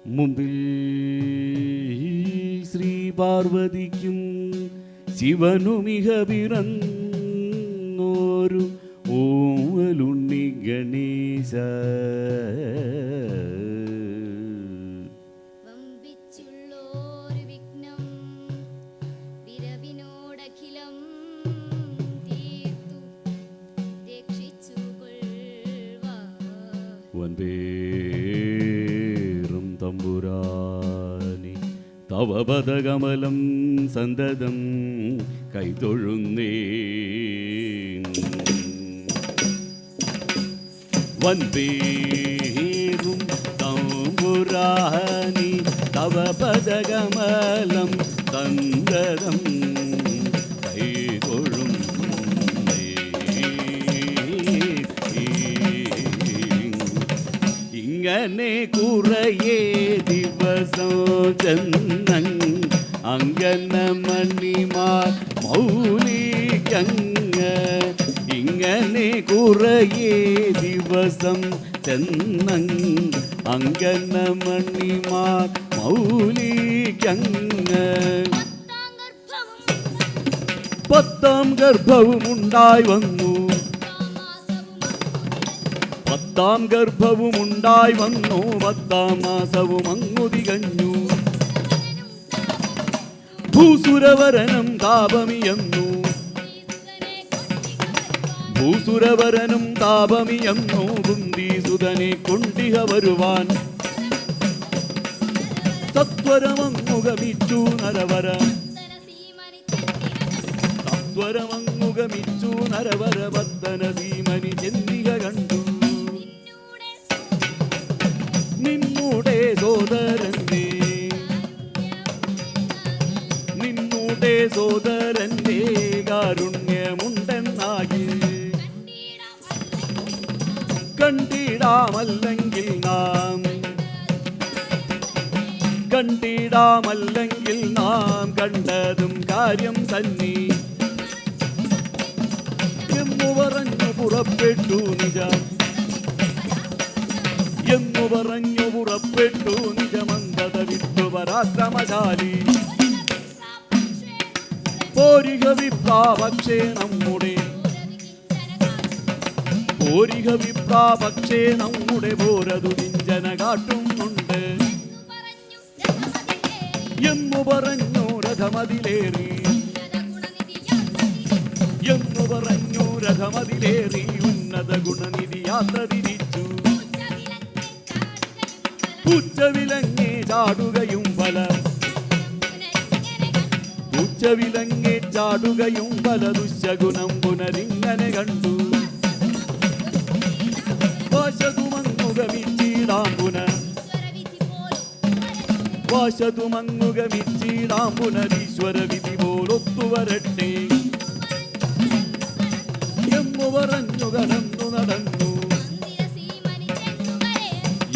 മുമ്പിൽ ശ്രീ പാർവതിക്കും ശിവനുമിഹ പിറന്നോരു ഓമലുണ്ണി ഗണേശ. വൻപേറും തമ്പുരാനി തവ പദകമലം സന്തതം കൈതൊഴുന്നേ. വൻപേറും തമ്പുരാനി തവ പദകമലം സന്തതം കൈതൊഴും. ഇങ്ങനെ കുറേ ദിവസം ചെന്നങ് അങ്കന മണിമാർ മൗലികങ്ങ്. ഇങ്ങനെ കുറേ ദിവസം ചെന്നങ് അങ്കന മണിമാർ മൗലികങ്ങ്. 10ാം ഗർഭവും ഉണ്ടായി വന്നു. 10ാം ഗർഭവും ഉണ്ടായി വന്നു. 10ാം മാസവും അങ്ങു തികഞ്ഞു. ഭൂസുരവരനും താപമിയെന്നു. ഭൂസുരവരനും താപമിയെന്നു. കുന്തിസുതനെ കൊണ്ടിഹ വരുവാൻ സത്വരമങ്ങുഗമിച്ചു നരവര. സത്വരമങ്ങുഗമിച്ചു നരവര. പത്തന സീമനി ചെന്നിക കണ്ടു. നിന്നുടെ സോദരന്റെ നിന്നുടെ സോദരന്റെ കാരുണ്യമുണ്ടെന്നാകി കണ്ടിടാമല്ലെങ്കിൽ നാം കണ്ടിടാമല്ലെങ്കിൽ നാം കണ്ടതും കാര്യം തന്നെ എന്നു പറഞ്ഞു പുറപ്പെട്ടു നിജ. എന്നു പറഞ്ഞു പുറപ്പെട്ടു നിജമന്തത വിട്ടു പരാക്രമശാലി. പോരിക വിപ്രാപക്ഷേ നമ്മുടെ പോരിക വിപ്രാപക്ഷേ നമ്മുടെ പോരതു നിഞ്ചന കാട്ടുന്നുണ്ട് എന്നു പറഞ്ഞു രഥമതിലേറി. എന്നു പറഞ്ഞു രഥമതിലേറി. ഉന്നത ഗുണനിധി യാത്ര തിരിച്ചു. പൂച്ചവിലങ്ങേ ചാടുകയും പല പൂച്ചവിലങ്ങേ ചാടുകയും പല ദുശഗുണം പുനരിങ്ങനെ കണ്ടു. വാശതുമങ്ങുഗമിച്ചിടാം പുനർ വാശതുമങ്ങുഗമിച്ചിടാം പുനരീശ്വര വിധി പോലൊത്തുവരട്ടെ എന്നു പറഞ്ഞു കടന്നു നടന്നു.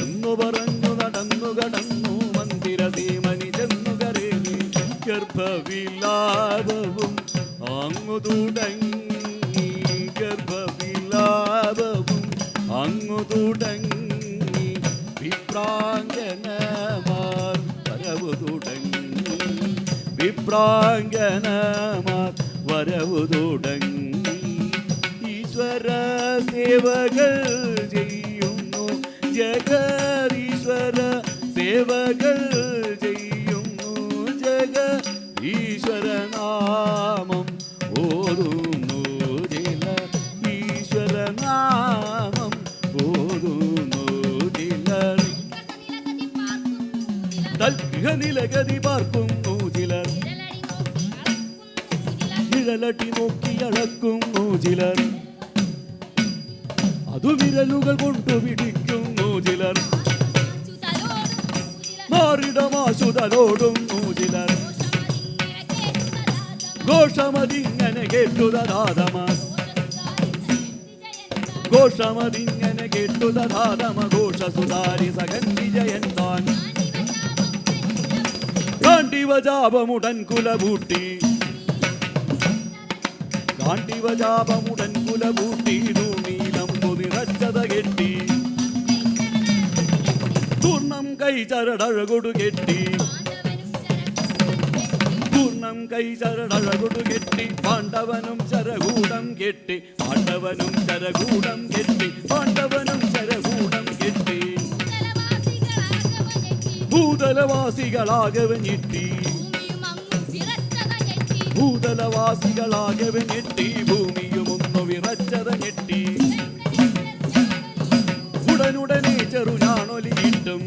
എന്നു പറഞ്ഞു നടന്നു കടന്നു മന്ദിരസീമനി ചെന്നു കരേറി. ഗർഭവിലാപവും അങ്ങു തുടങ്ങി. ഗർഭവിലാപവും അങ്ങു തുടങ്ങി. വിപ്രാംഗനമാർ വരവു തുടങ്ങി. വിപ്രാംഗനമാർ വരവു തുടങ്ങി. ഈശ്വര സേവകൾ ചെയ്യുന്നു ജഗദീശ്വര സേവകൾ ചെയ്യുന്നു ജഗദീശ്വരനാമം ഓതുന്നു ചില. ഈശ്വരനാമം ഓതുന്നു ചിലർ. നിലഗതി പാർക്കുന്നു ചിലർ. നിഴലടി നോക്കി അളക്കുന്നു ചിലർ. അതു വിരലുകൾ കൊണ്ടു പിടിക്കുന്നു ചിലർ. മാറിടമാശുതലോടുന്നു ചിലർ. ഘോഷമതിങ്ങനെ കേട്ടുതരാതമ. ഘോഷമതിങ്ങനെ കേട്ടുതരാതമ. ഘോഷസുതാരി സകൻ വിജയൻ താൻ. കാണ്ടിവജാപമുടൻ കുലപൂട്ടി. കാണ്ടിവജാപമുടൻ കുലപൂട്ടി. നീലം പൊതിറച്ചത കെട്ടി പൂർണ്ണം കൈ ചരടഴകൊടു കെട്ടി പൂർണ്ണം കൈ ചരടഴകൊടു കെട്ടി പാണ്ഡവനും ശരകൂടം കെട്ടി പാണ്ഡവനും ശരകൂടം കെട്ടി പാണ്ഡവനും ശരകൂടം കെട്ടി ഭൂതലവാസികളാകവ ഞെട്ടി ഭൂതലവാസികളാകവ ഞെട്ടി ഭൂമിയും ഒന്നു വിറച്ചത ഞെട്ടി ഉടനുടനെ ചെറുഞാണൊലിയിട്ടും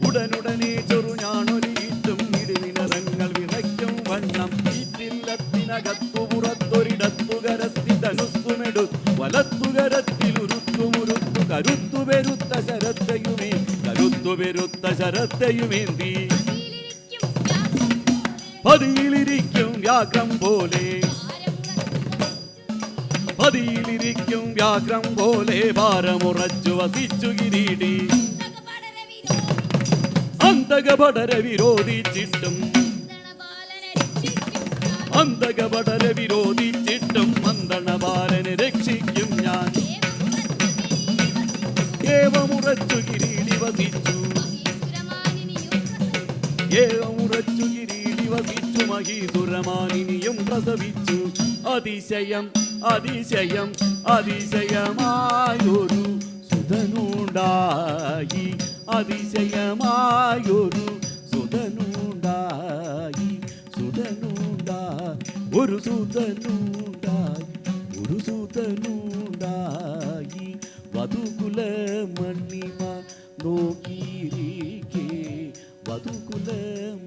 ഉടനുടനെ ചെറുഞാണൊലിയിട്ടും ഇടിനിറങ്ങൾ വിറയ്ക്കും വണ്ണം ഈറ്റില്ലത്തിനകത്തു പുറത്തൊരിടത്തുകരത്തി ധനുസ്സുമെടു വലത്തുകരത്തിലുരുത്തുമുരുത്തു കരുത്തുപെരുത്ത ശരത്തെയുമേ കരുത്തുപെരുത്ത ശരത്തെയുമേന്തി പതിയിലിരിക്കും വ്യാഘ്രം പോലെ പതിയിലിരിക്കും വ്യാഘ്രം പോലെ ഭാരമുറച്ചു വസിച്ചു കിരീടി അന്തകപടര വിരോധിച്ചിട്ടും അന്തകപടര വിരോധിച്ചിട്ടും മന്ദണബാലനെ രക്ഷിക്കും ഞാൻ ഏവമുറച്ചു കിരീടി വസിച്ചു ഏവമുറച്ചു കിരീടി വസിച്ചു മഹീസുരമാനിനിയും പ്രസവിച്ചു അതിശയം അതിശയം അതിശയമായൊരു സുതനുണ്ടായി അതിശയമായൊരു സുതനുണ്ടായി സുതനുണ്ടായി ഒരു സുതനുണ്ടായി ഒരു സുതനുണ്ടായി വധുകുല മണ്ണിമ നോക്കിയിരിക്കേ വധുകുല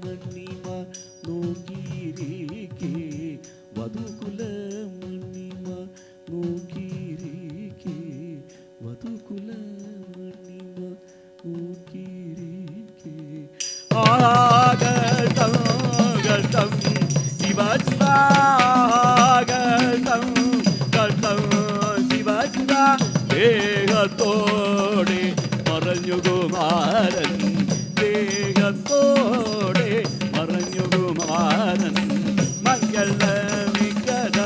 മണ്ണിമ നോക്കിയിരിക്കേ വധുകുല മണ്ണിമ നോക്കിയിരിക്കേ വധുകുല മണ്ണിമ നോക്കിയിരിക്കേ ആഗതം ഗതം ശിവസ്വാഗതം ഗതം ശിവസ്വ ദേഹത്തോടെ മറഞ്ഞു കുമാരൻ ദേഹത്തോടെ മറഞ്ഞു കുമാരൻ മംഗളമികത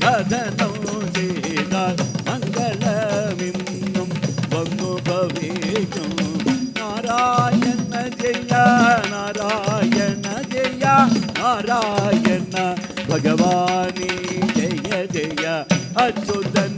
കഥനോ ചെയ്താൽ മംഗളമിന്നും വന്നു ഭവിക്കും നാരായണ ജയ നാരായണ ജയ നാരായണ ഭഗവാനേ ജയ ജയ അച്യുതൻ